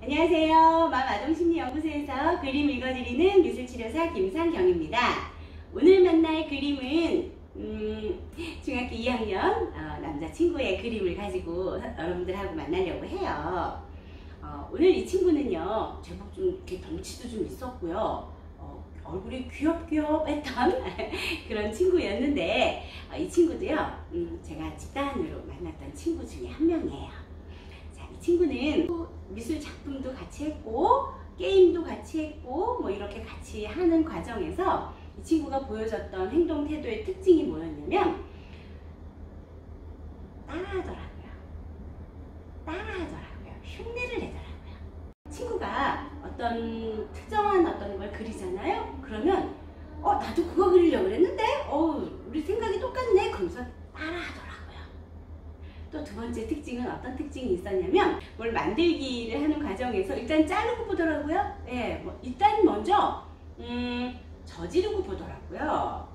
안녕하세요. 맘아동심리연구소에서 그림 읽어드리는 미술치료사 김상경입니다. 오늘 만날 그림은 중학교 2학년 남자친구의 그림을 가지고 여러분들하고 만나려고 해요. 오늘 이 친구는요, 제법 좀 이렇게 덩치도 좀 있었고요. 얼굴이 귀엽귀엽했던 그런 친구였는데, 이 친구도요, 제가 집단으로 만났던 친구 중에 한 명이에요. 자, 이 친구는 미술 작품도 같이 했고, 게임도 같이 했고, 뭐 이렇게 같이 하는 과정에서 이 친구가 보여줬던 행동 태도의 특징이 뭐였냐면, 따라하더라고요. 흉내를 내더라고요. 친구가 어떤 특정한 어떤 걸 그리잖아요. 그러면 나도 그거 그리려고 그랬는데 우리 생각이 똑같네. 그러면서 따라하더라고요. 또 두 번째 특징은 어떤 특징이 있었냐면, 뭘 만들기를 하는 과정에서 일단 자르고 보더라고요. 일단 먼저 저지르고 보더라고요.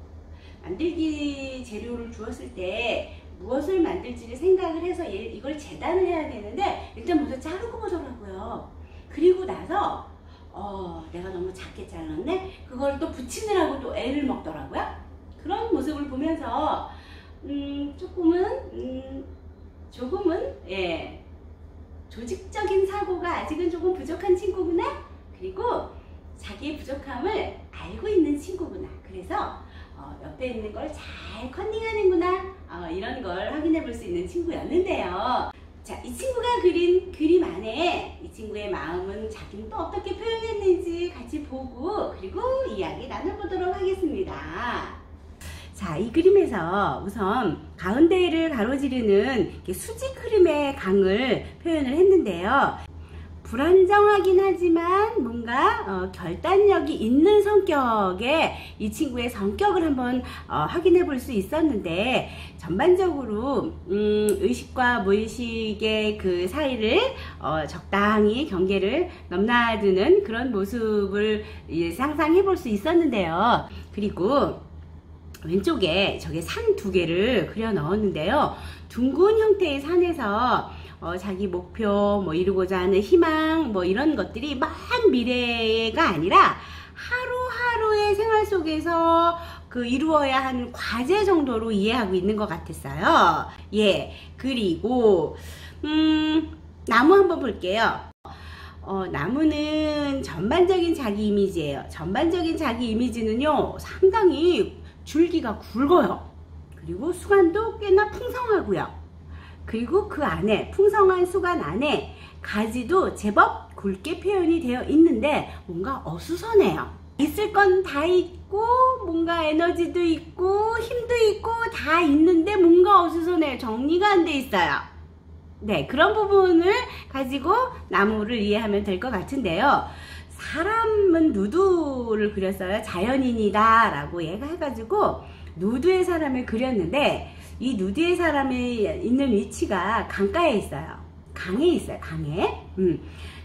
만들기 재료를 주었을 때 무엇을 만들지를 생각을 해서 이걸 재단을 해야 되는데 일단 먼저 자르고 보더라고요. 그리고 나서 내가 너무 작게 잘랐네? 그걸 또 붙이느라고 또 애를 먹더라고요. 그런 모습을 보면서 조금은 조직적인 사고가 아직은 조금 부족한 친구구나. 그리고 자기의 부족함을 알고 있는 친구구나. 그래서 옆에 있는 걸 잘 컨닝하는구나. 이런 걸 확인해 볼 수 있는 친구였는데요. 자, 이 친구가 그린 그림 안에 이 친구의 마음은 자기는 또 어떻게 표현했는지 같이 보고 그리고 이야기 나눠보도록 하겠습니다. 자, 이 그림에서 우선 가운데를 가로지르는 수직 흐름의 강을 표현을 했는데요. 불안정하긴 하지만 뭔가 결단력이 있는 성격의 이 친구의 성격을 한번 확인해 볼 수 있었는데, 전반적으로 의식과 무의식의 그 사이를 적당히 경계를 넘나드는 그런 모습을 상상해 볼 수 있었는데요. 그리고 왼쪽에 저게 산 두 개를 그려 넣었는데요. 둥근 형태의 산에서 자기 목표, 이루고자 하는 희망, 이런 것들이 먼 미래가 아니라 하루하루의 생활 속에서 이루어야 하는 과제 정도로 이해하고 있는 것 같았어요. 그리고 나무 한번 볼게요. 나무는 전반적인 자기 이미지예요. 전반적인 자기 이미지는요, 상당히 줄기가 굵어요. 그리고 수간도 꽤나 풍성하고요. 그리고 그 안에, 풍성한 수간 안에 가지도 제법 굵게 표현이 되어 있는데 뭔가 어수선해요. 있을 건 다 있고 뭔가 에너지도 있고 힘도 있고 다 있는데 뭔가 어수선해요. 정리가 안 돼 있어요. 그런 부분을 가지고 나무를 이해하면 될 것 같은데요. 사람은 누드를 그렸어요. 자연인이다 라고 얘가 해가지고 누드의 사람을 그렸는데, 이 누드의 사람이 있는 위치가 강가에 있어요. 강에 있어요. 강에.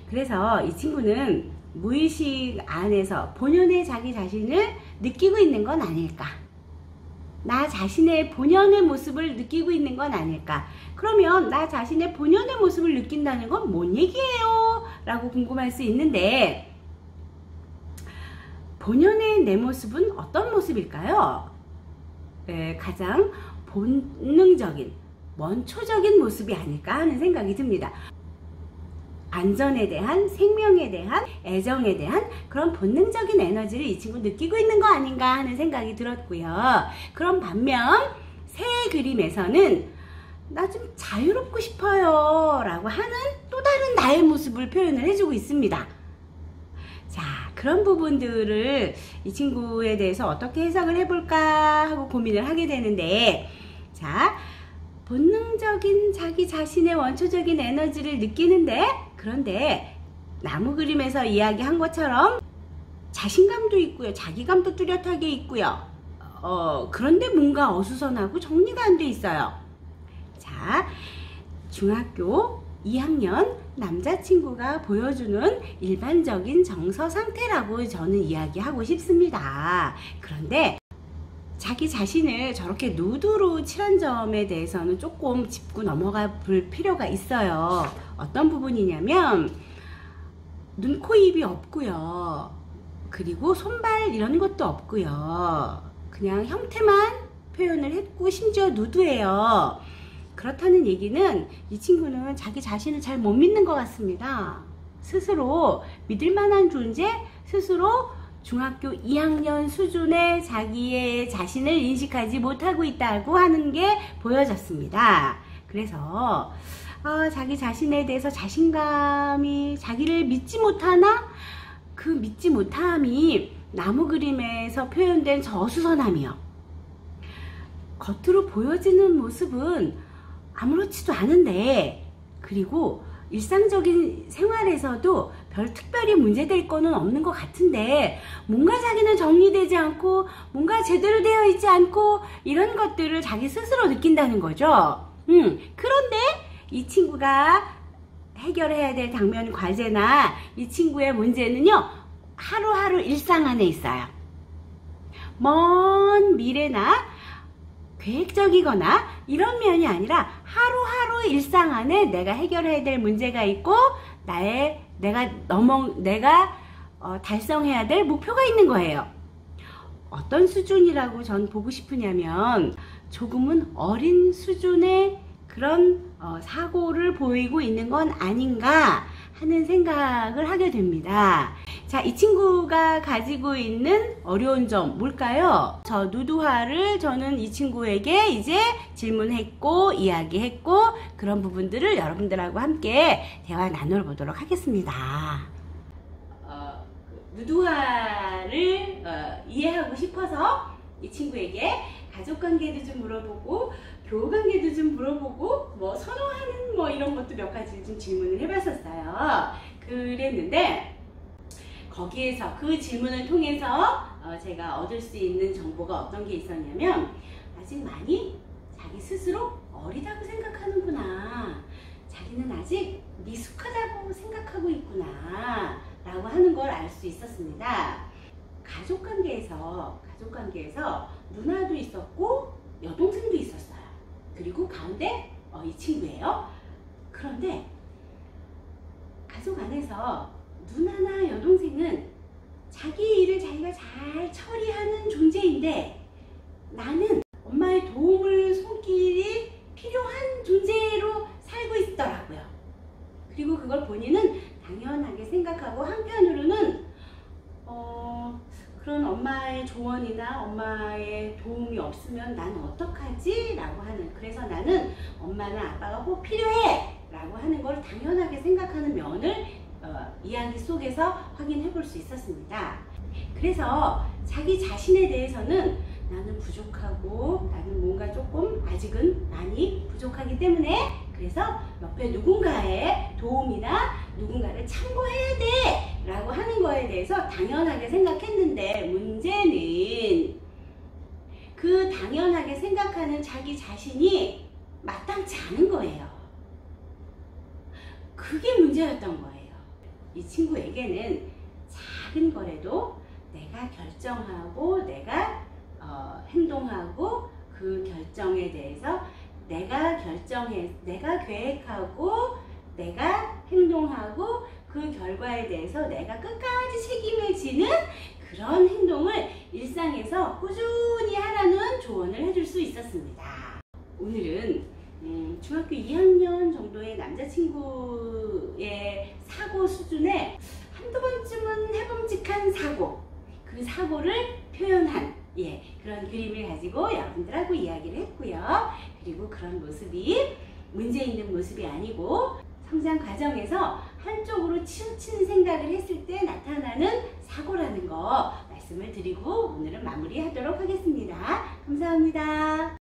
그래서 이 친구는 무의식 안에서 본연의 자기 자신을 느끼고 있는 건 아닐까? 나 자신의 본연의 모습을 느끼고 있는 건 아닐까? 그러면 나 자신의 본연의 모습을 느낀다는 건 뭔 얘기예요? 라고 궁금할 수 있는데, 본연의 내 모습은 어떤 모습일까요? 가장 본능적인, 원초적인 모습이 아닐까 하는 생각이 듭니다. 안전에 대한, 생명에 대한, 애정에 대한 그런 본능적인 에너지를 이 친구 느끼고 있는 거 아닌가 하는 생각이 들었고요. 그런 반면 새 그림에서는 나 좀 자유롭고 싶어요 라고 하는 또 다른 나의 모습을 표현을 해주고 있습니다. 자, 그런 부분들을 이 친구에 대해서 어떻게 해석을 해볼까 하고 고민을 하게 되는데, 자, 본능적인 자기 자신의 원초적인 에너지를 느끼는데, 그런데 나무 그림에서 이야기한 것처럼 자신감도 있고요. 자기감도 뚜렷하게 있고요. 그런데 뭔가 어수선하고 정리가 안 돼 있어요. 자, 중학교 2학년 남자친구가 보여주는 일반적인 정서 상태라고 저는 이야기하고 싶습니다. 그런데 자기 자신을 저렇게 누드로 칠한 점에 대해서는 조금 짚고 넘어가 볼 필요가 있어요. 어떤 부분이냐면 눈, 코, 입이 없고요. 그리고 손발 이런 것도 없고요. 그냥 형태만 표현을 했고 심지어 누드예요. 그렇다는 얘기는 이 친구는 자기 자신을 잘 못 믿는 것 같습니다. 스스로 믿을 만한 존재, 스스로 중학교 2학년 수준의 자기의 자신을 인식하지 못하고 있다고 하는 게 보여졌습니다. 그래서 자기 자신에 대해서 자신감이 자기를 믿지 못하나? 그 믿지 못함이 나무 그림에서 표현된 저 어수선함이요. 겉으로 보여지는 모습은 아무렇지도 않은데, 그리고 일상적인 생활에서도 별 특별히 문제될 거는 없는 것 같은데, 뭔가 자기는 정리되지 않고 뭔가 제대로 되어 있지 않고 이런 것들을 자기 스스로 느낀다는 거죠. 그런데 이 친구가 해결해야 될 당면 과제나 이 친구의 문제는요, 하루하루 일상 안에 있어요. 먼 미래나 계획적이거나 이런 면이 아니라 하루하루 일상 안에 내가 해결해야 될 문제가 있고 내가 달성해야 될 목표가 있는 거예요. 어떤 수준이라고 전 보고 싶으냐면 조금은 어린 수준의 그런 사고를 보이고 있는 건 아닌가 하는 생각을 하게 됩니다. 자, 이 친구가 가지고 있는 어려운 점 뭘까요? 저 누드화를 저는 이 친구에게 이제 질문했고 이야기했고 그런 부분들을 여러분들하고 함께 대화 나눠보도록 하겠습니다. 누드화를 이해하고 싶어서 이 친구에게 가족관계도 좀 물어보고 교우관계도 좀 물어보고 뭐 선호하는 뭐 이런 것도 몇 가지 좀 질문을 해봤었어요. 그랬는데 거기에서 그 질문을 통해서 제가 얻을 수 있는 정보가 어떤 게 있었냐면, 아직 많이 자기 스스로 어리다고 생각하는구나, 자기는 아직 미숙하다고 생각하고 있구나 라고 하는 걸 알 수 있었습니다. 가족관계에서 누나도 있었고 여동생도 있었어요. 그리고 가운데 이 친구예요. 그런데 가족 안에서 누나나 여동생은 자기 일을 자기가 잘 처리하는 존재인데, 나는 엄마의 도움을 손길이 필요한 존재로 살고 있더라고요. 그리고 그걸 본인은 당연하게 생각하고, 한편으로는 그런 엄마의 조언이나 엄마의 도움이 없으면 나는 어떡하지? 라고 하는, 그래서 나는 엄마나 아빠가 꼭 필요해! 라고 하는 걸 당연하게 생각하는 면을 이야기 속에서 확인해 볼 수 있었습니다. 그래서 자기 자신에 대해서는 나는 부족하고 나는 뭔가 조금 아직은 많이 부족하기 때문에, 그래서 옆에 누군가의 도움이나 누군가를 참고해야 돼 라고 하는 거에 대해서 당연하게 생각했는데, 문제는 그 당연하게 생각하는 자기 자신이 마땅치 않은 거예요. 그게 문제였던 거예요. 이 친구에게는 작은 거라도 내가 결정하고 내가 행동하고 그 결정에 대해서 내가 계획하고 내가 행동하고 그 결과에 대해서 내가 끝까지 책임을 지는 그런 행동을 일상에서 꾸준히 하라는 조언을 해줄 수 있었습니다. 오늘은 중학교 2학년 정도의 남자친구의 사고 수준에 한두 번쯤은 해봄직한 사고, 그 사고를 표현한 그런 그림을 가지고 여러분들하고 이야기를 했고요. 그리고 그런 모습이 문제 있는 모습이 아니고 성장 과정에서 한쪽으로 치우치는 생각을 했을 때 나타나는 사고라는 거 말씀을 드리고 오늘은 마무리하도록 하겠습니다. 감사합니다.